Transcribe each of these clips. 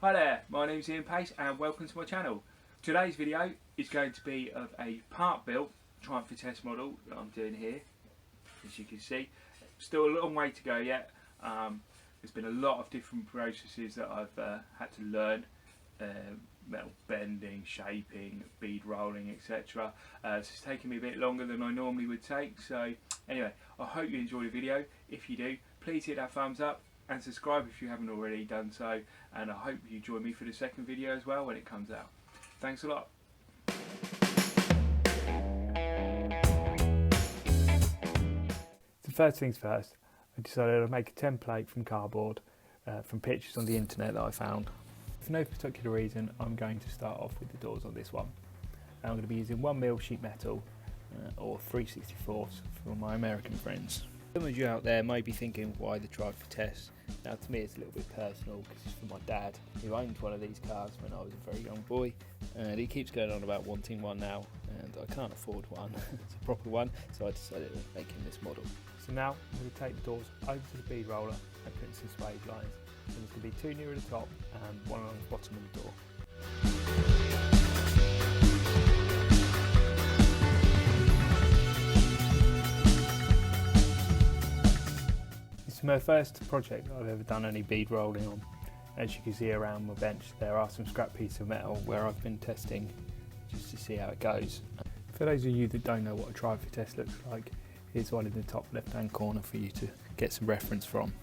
Hi there, my name is Ian Pace and welcome to my channel. Today's video is going to be of a part built Triumph Vitesse model that I'm doing here. As you can see, still a long way to go yet. There's been a lot of different processes that I've had to learn. Metal bending, shaping, bead rolling, etc. So it's taken me a bit longer than I normally would take. So anyway, I hope you enjoy the video. If you do, please hit that thumbs up and subscribe if you haven't already done so, and I hope you join me for the second video as well when it comes out. Thanks a lot. So first things first, I decided I'd make a template from cardboard from pictures on the internet that I found. For no particular reason, I'm going to start off with the doors on this one. I'm going to be using 1mm sheet metal or 3/64ths for my American friends. Some of you out there may be thinking, why the Triumph Vitesse? Now to me it's a little bit personal because it's for my dad, who owned one of these cars when I was a very young boy, and he keeps going on about wanting one now, and I can't afford one, it's a proper one, so I decided to make him this model. So now I'm going to take the doors over to the bead roller and put in some swage lines. So there's going to be two near the top and one along the bottom of the door. It's my first project I've ever done any bead rolling on. As you can see around my bench, there are some scrap pieces of metal where I've been testing just to see how it goes. For those of you that don't know what a Triumph Vitesse looks like, here's one in the top left hand corner for you to get some reference from.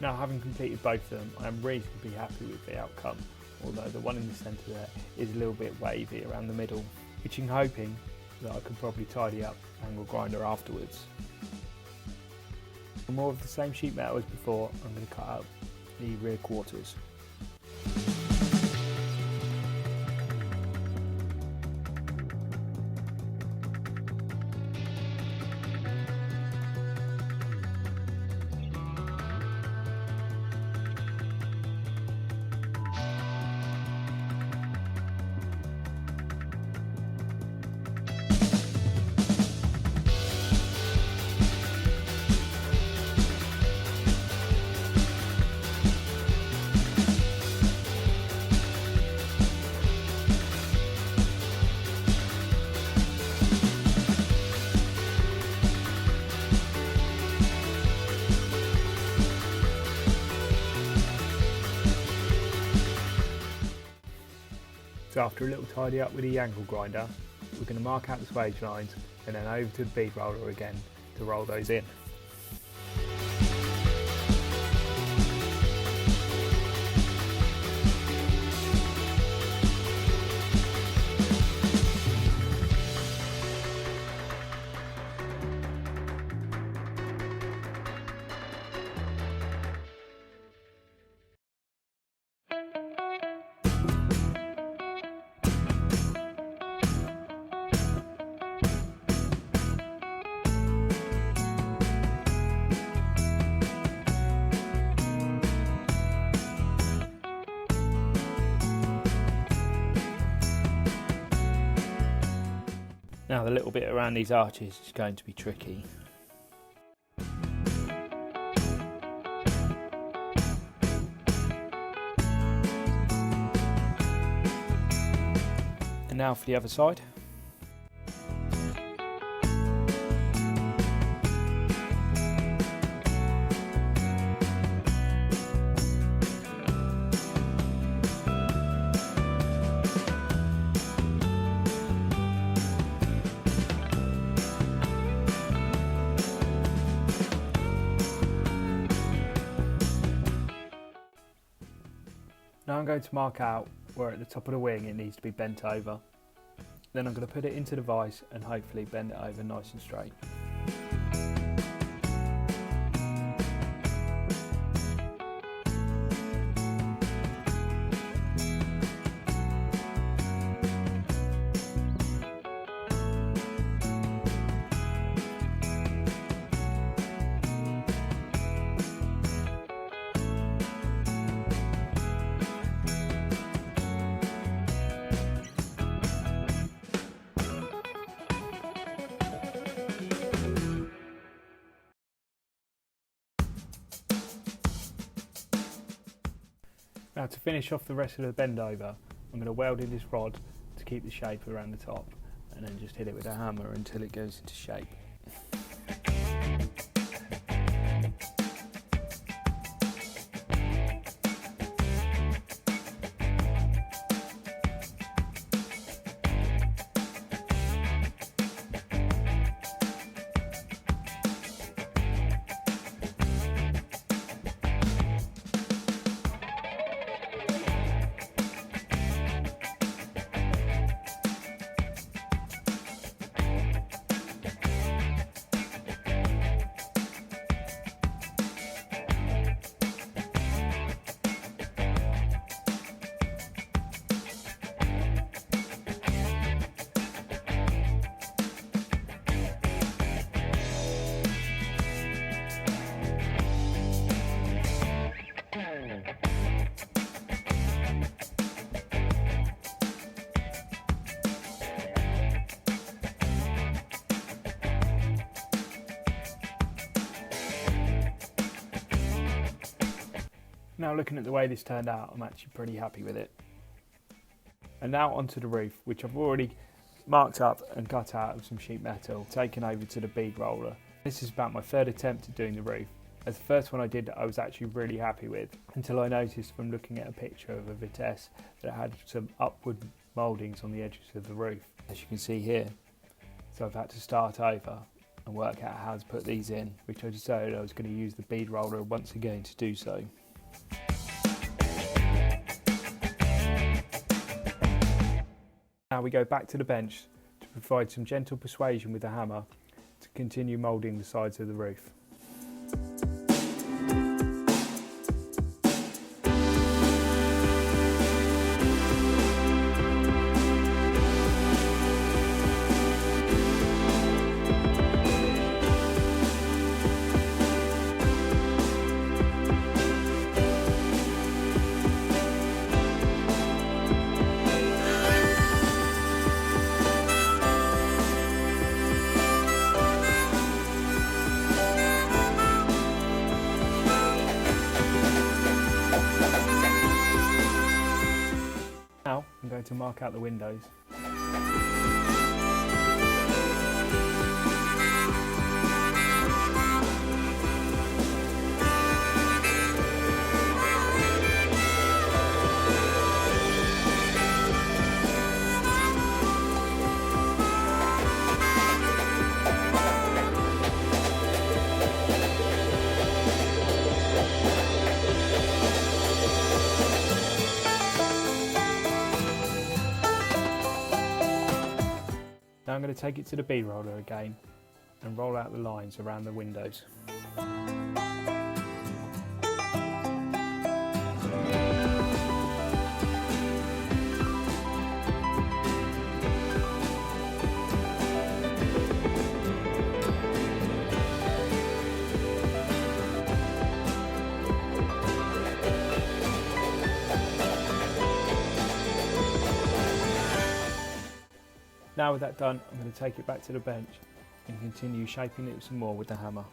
Now, having completed both of them, I am reasonably happy with the outcome, although the one in the centre there is a little bit wavy around the middle, which I'm hoping that I can probably tidy up angle grinder afterwards. For more of the same sheet metal as before, I'm going to cut out the rear quarters. So after a little tidy up with the angle grinder, we're going to mark out the swage lines and then over to the bead roller again to roll those in. Now the little bit around these arches is going to be tricky. And now for the other side. Now I'm going to mark out where at the top of the wing it needs to be bent over. Then I'm going to put it into the vise and hopefully bend it over nice and straight. Now to finish off the rest of the bend over, I'm going to weld in this rod to keep the shape around the top, and then just hit it with a hammer until it goes into shape. Now looking at the way this turned out, I'm actually pretty happy with it. And now onto the roof, which I've already marked up and cut out of some sheet metal, taken over to the bead roller. This is about my third attempt at doing the roof, as the first one I did I was actually really happy with, until I noticed from looking at a picture of a Vitesse that it had some upward mouldings on the edges of the roof, as you can see here. So I've had to start over and work out how to put these in, which I decided I was going to use the bead roller once again to do so. Now we go back to the bench to provide some gentle persuasion with the hammer to continue moulding the sides of the roof. Now I'm going to mark out the windows. Now I'm going to take it to the bead roller again and roll out the lines around the windows. Now with that done, I'm going to take it back to the bench and continue shaping it some more with the hammer.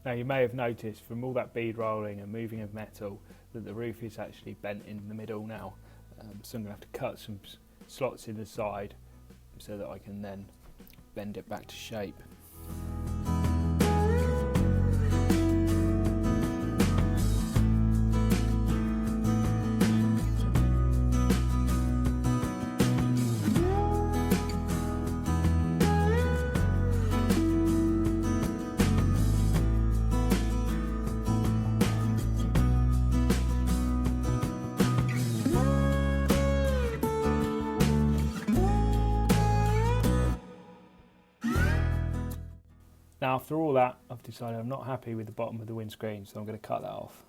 Now you may have noticed from all that bead rolling and moving of metal that the roof is actually bent in the middle now, so I'm going to have to cut some slots in the side so that I can then bend it back to shape. Now after all that, I've decided I'm not happy with the bottom of the windscreen, so I'm going to cut that off.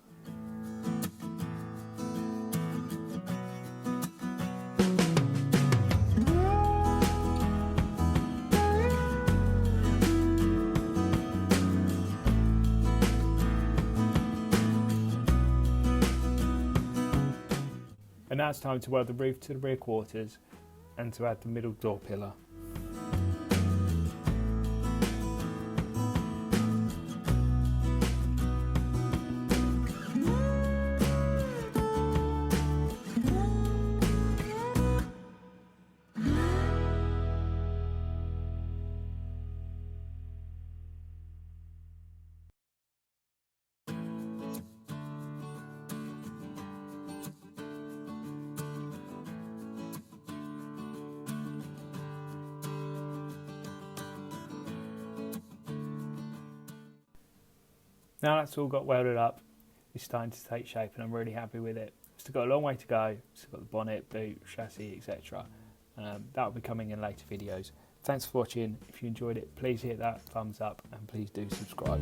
And now it's time to weld the roof to the rear quarters and to add the middle door pillar. Now that's all got welded up, it's starting to take shape and I'm really happy with it. Still got a long way to go, still got the bonnet, boot, chassis, etc. That will be coming in later videos. Thanks for watching. If you enjoyed it, please hit that thumbs up and please do subscribe.